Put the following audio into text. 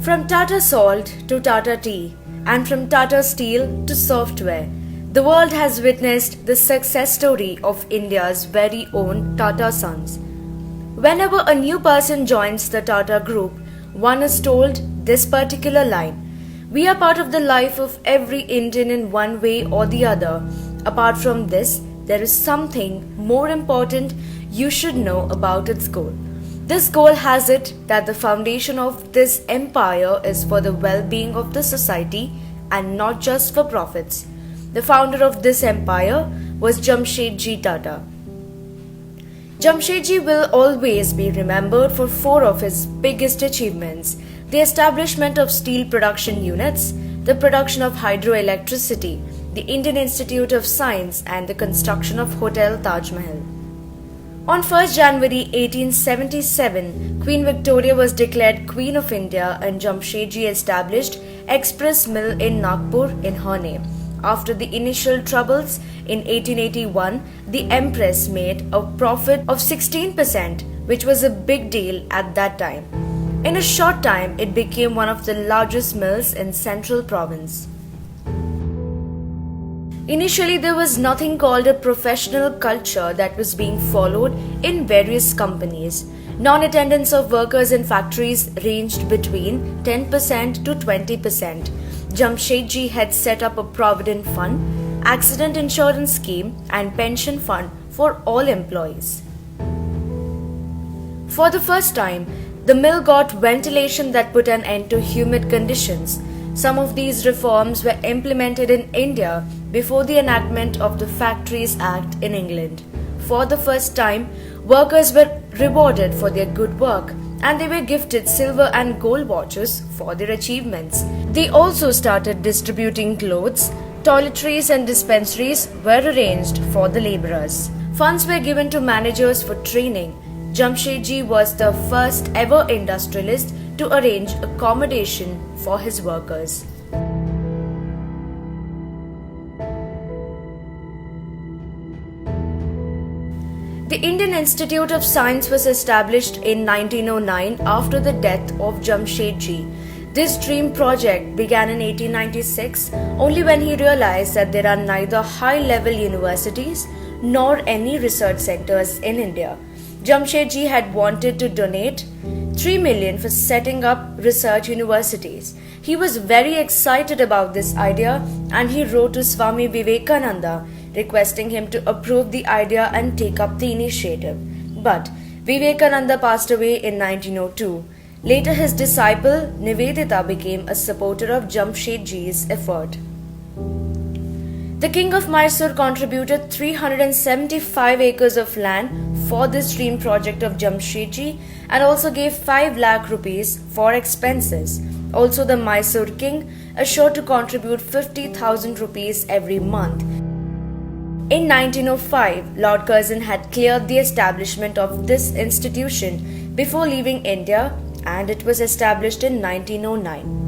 From Tata Salt to Tata Tea, and from Tata Steel to software, the world has witnessed the success story of India's very own Tata Sons. Whenever a new person joins the Tata Group, one is told this particular line: "We are part of the life of every Indian in one way or the other. Apart from this, there is something more important you should know about its goal." This goal has it that the foundation of this empire is for the well-being of the society and not just for profits. The founder of this empire was Jamshedji Tata. Jamshedji will always be remembered for four of his biggest achievements: the establishment of steel production units, the production of hydroelectricity, the Indian Institute of Science, and the construction of Hotel Taj Mahal. On 1st January 1877, Queen Victoria was declared Queen of India and Jamshedji established Express Mill in Nagpur in her name. After the initial troubles in 1881, the Empress made a profit of 16%, which was a big deal at that time. In a short time, it became one of the largest mills in Central Province. Initially, there was nothing called a professional culture that was being followed in various companies. Non-attendance of workers in factories ranged between 10% to 20%. Jamshedji had set up a provident fund, accident insurance scheme, and pension fund for all employees. For the first time, the mill got ventilation that put an end to humid conditions. Some of these reforms were implemented in India before the enactment of the Factories Act in England. For the first time, workers were rewarded for their good work, and they were gifted silver and gold watches for their achievements. They also started distributing clothes. Toiletries and dispensaries were arranged for the labourers. Funds were given to managers for training. Jamshedji was the first ever industrialist to arrange accommodation for his workers. The Indian Institute of Science was established in 1909 after the death of Jamshedji. This dream project began in 1896 only when he realized that there are neither high-level universities nor any research centers in India. Jamshedji had wanted to donate 3 million for setting up research universities. He was very excited about this idea and he wrote to Swami Vivekananda requesting him to approve the idea and take up the initiative. But Vivekananda passed away in 1902. Later his disciple Nivedita became a supporter of Jamshedji's effort. The King of Mysore contributed 375 acres of land for this dream project of Jamshedji and also gave 5 lakh rupees for expenses. Also, the Mysore king assured to contribute 50,000 rupees every month. In 1905, Lord Curzon had cleared the establishment of this institution before leaving India, and it was established in 1909.